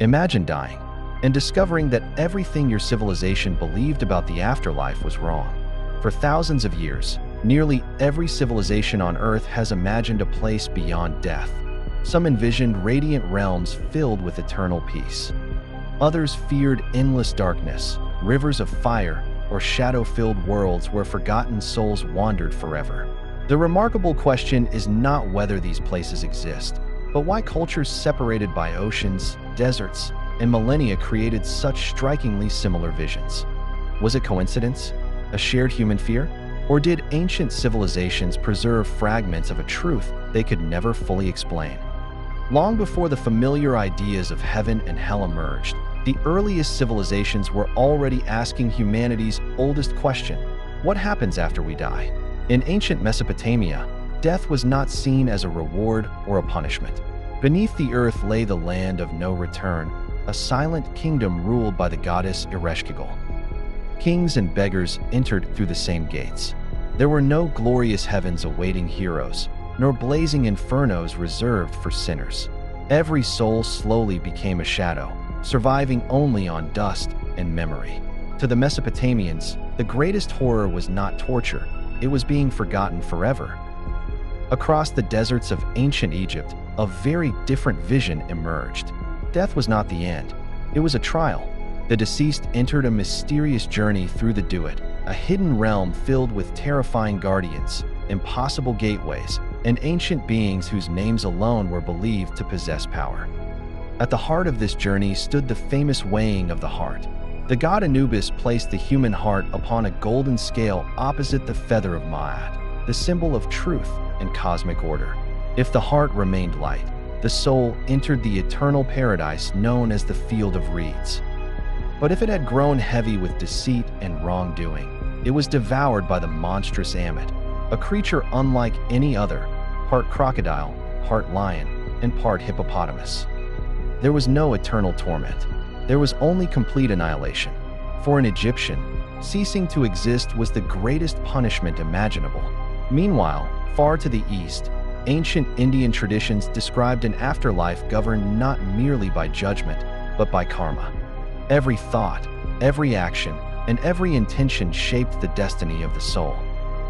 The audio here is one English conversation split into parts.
Imagine dying and discovering that everything your civilization believed about the afterlife was wrong. For thousands of years, nearly every civilization on Earth has imagined a place beyond death. Some envisioned radiant realms filled with eternal peace. Others feared endless darkness, rivers of fire, or shadow-filled worlds where forgotten souls wandered forever. The remarkable question is not whether these places exist, but why cultures separated by oceans, deserts, and millennia created such strikingly similar visions. Was it coincidence? A shared human fear? Or did ancient civilizations preserve fragments of a truth they could never fully explain? Long before the familiar ideas of heaven and hell emerged, the earliest civilizations were already asking humanity's oldest question: what happens after we die? In ancient Mesopotamia, death was not seen as a reward or a punishment. Beneath the earth lay the land of no return, a silent kingdom ruled by the goddess Ereshkigal. Kings and beggars entered through the same gates. There were no glorious heavens awaiting heroes, nor blazing infernos reserved for sinners. Every soul slowly became a shadow, surviving only on dust and memory. To the Mesopotamians, the greatest horror was not torture, it was being forgotten forever. Across the deserts of ancient Egypt, a very different vision emerged. Death was not the end, it was a trial. The deceased entered a mysterious journey through the Duat, a hidden realm filled with terrifying guardians, impossible gateways, and ancient beings whose names alone were believed to possess power. At the heart of this journey stood the famous weighing of the heart. The god Anubis placed the human heart upon a golden scale opposite the feather of Ma'at, the symbol of truth and cosmic order. If the heart remained light, the soul entered the eternal paradise known as the Field of Reeds. But if it had grown heavy with deceit and wrongdoing, it was devoured by the monstrous Ammit, a creature unlike any other, part crocodile, part lion, and part hippopotamus. There was no eternal torment. There was only complete annihilation. For an Egyptian, ceasing to exist was the greatest punishment imaginable. Meanwhile, far to the east, ancient Indian traditions described an afterlife governed not merely by judgment, but by karma. Every thought, every action, and every intention shaped the destiny of the soul.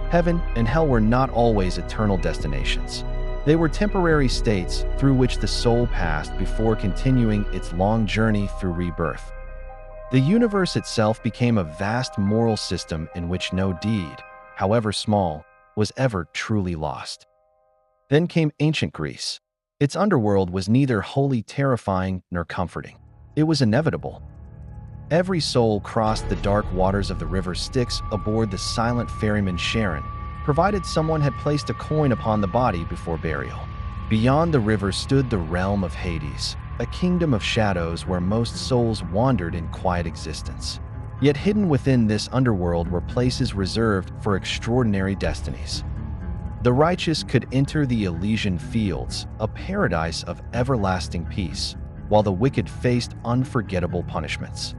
Heaven and hell were not always eternal destinations. They were temporary states through which the soul passed before continuing its long journey through rebirth. The universe itself became a vast moral system in which no deed, however small, was ever truly lost. Then came ancient Greece. Its underworld was neither wholly terrifying nor comforting. It was inevitable. Every soul crossed the dark waters of the river Styx aboard the silent ferryman Charon, provided someone had placed a coin upon the body before burial. Beyond the river stood the realm of Hades, a kingdom of shadows where most souls wandered in quiet existence. Yet hidden within this underworld were places reserved for extraordinary destinies. The righteous could enter the Elysian fields, a paradise of everlasting peace, while the wicked faced unforgettable punishments.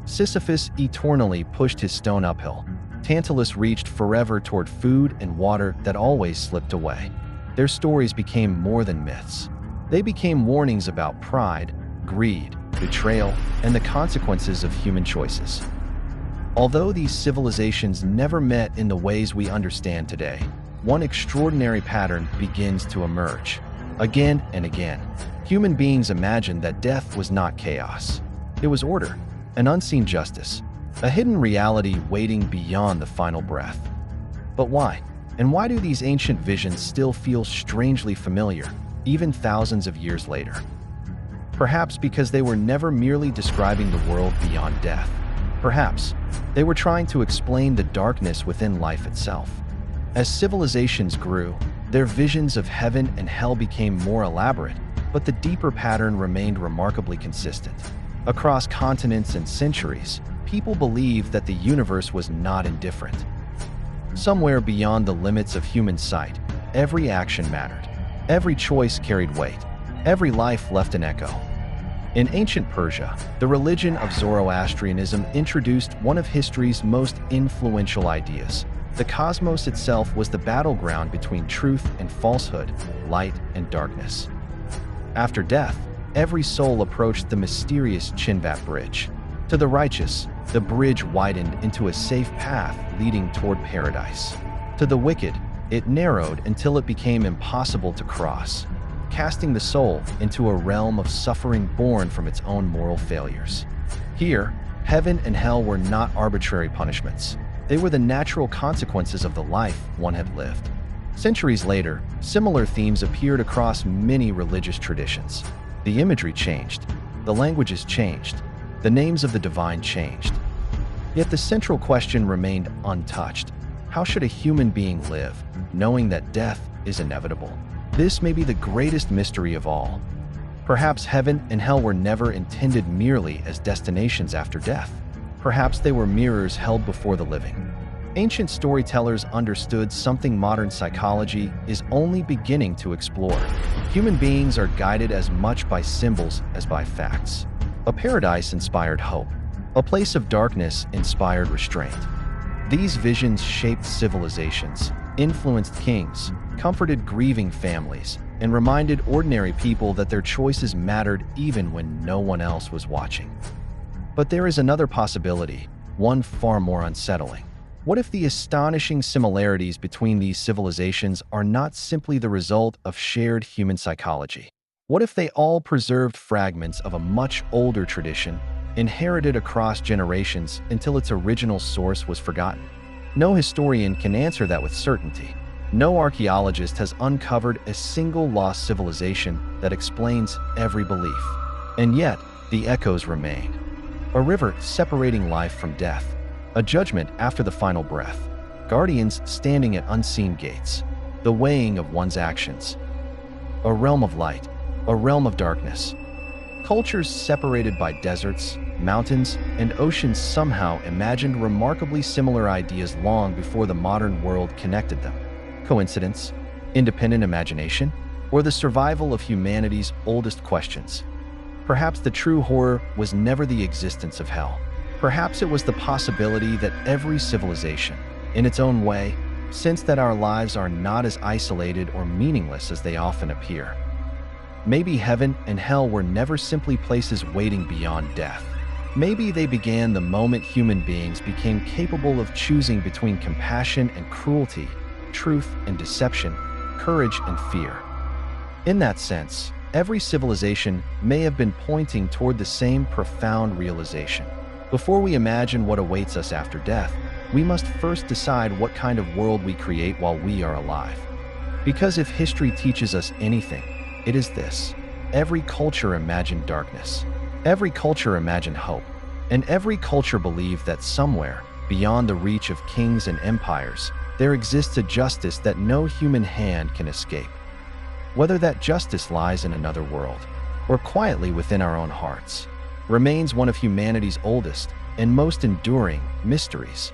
Sisyphus eternally pushed his stone uphill. Tantalus reached forever toward food and water that always slipped away. Their stories became more than myths. They became warnings about pride, greed, betrayal, and the consequences of human choices. Although these civilizations never met in the ways we understand today, one extraordinary pattern begins to emerge. Again and again, human beings imagined that death was not chaos. It was order, an unseen justice, a hidden reality waiting beyond the final breath. But why? And why do these ancient visions still feel strangely familiar, even thousands of years later? Perhaps because they were never merely describing the world beyond death. Perhaps they were trying to explain the darkness within life itself. As civilizations grew, their visions of heaven and hell became more elaborate, but the deeper pattern remained remarkably consistent. Across continents and centuries, people believed that the universe was not indifferent. Somewhere beyond the limits of human sight, every action mattered. Every choice carried weight. Every life left an echo. In ancient Persia, the religion of Zoroastrianism introduced one of history's most influential ideas. The cosmos itself was the battleground between truth and falsehood, light and darkness. After death, every soul approached the mysterious Chinvat Bridge. To the righteous, the bridge widened into a safe path leading toward paradise. To the wicked, it narrowed until it became impossible to cross, casting the soul into a realm of suffering born from its own moral failures. Here, heaven and hell were not arbitrary punishments. They were the natural consequences of the life one had lived. Centuries later, similar themes appeared across many religious traditions. The imagery changed, the languages changed, the names of the divine changed. Yet the central question remained untouched. How should a human being live, knowing that death is inevitable? This may be the greatest mystery of all. Perhaps heaven and hell were never intended merely as destinations after death. Perhaps they were mirrors held before the living. Ancient storytellers understood something modern psychology is only beginning to explore. Human beings are guided as much by symbols as by facts. A paradise inspired hope. A place of darkness inspired restraint. These visions shaped civilizations, influenced kings, comforted grieving families, and reminded ordinary people that their choices mattered even when no one else was watching. But there is another possibility, one far more unsettling. What if the astonishing similarities between these civilizations are not simply the result of shared human psychology? What if they all preserved fragments of a much older tradition, inherited across generations until its original source was forgotten? No historian can answer that with certainty. No archaeologist has uncovered a single lost civilization that explains every belief. And yet, the echoes remain. A river separating life from death. A judgment after the final breath. Guardians standing at unseen gates. The weighing of one's actions. A realm of light. A realm of darkness. Cultures separated by deserts, mountains, and oceans somehow imagined remarkably similar ideas long before the modern world connected them. Coincidence? Independent imagination? Or the survival of humanity's oldest questions? Perhaps the true horror was never the existence of hell. Perhaps it was the possibility that every civilization, in its own way, sensed that our lives are not as isolated or meaningless as they often appear. Maybe heaven and hell were never simply places waiting beyond death. Maybe they began the moment human beings became capable of choosing between compassion and cruelty, truth and deception, courage and fear. In that sense, every civilization may have been pointing toward the same profound realization. Before we imagine what awaits us after death, we must first decide what kind of world we create while we are alive. Because if history teaches us anything, it is this. Every culture imagined darkness. Every culture imagined hope. And every culture believed that somewhere, beyond the reach of kings and empires, there exists a justice that no human hand can escape. Whether that justice lies in another world, or quietly within our own hearts, remains one of humanity's oldest and most enduring mysteries.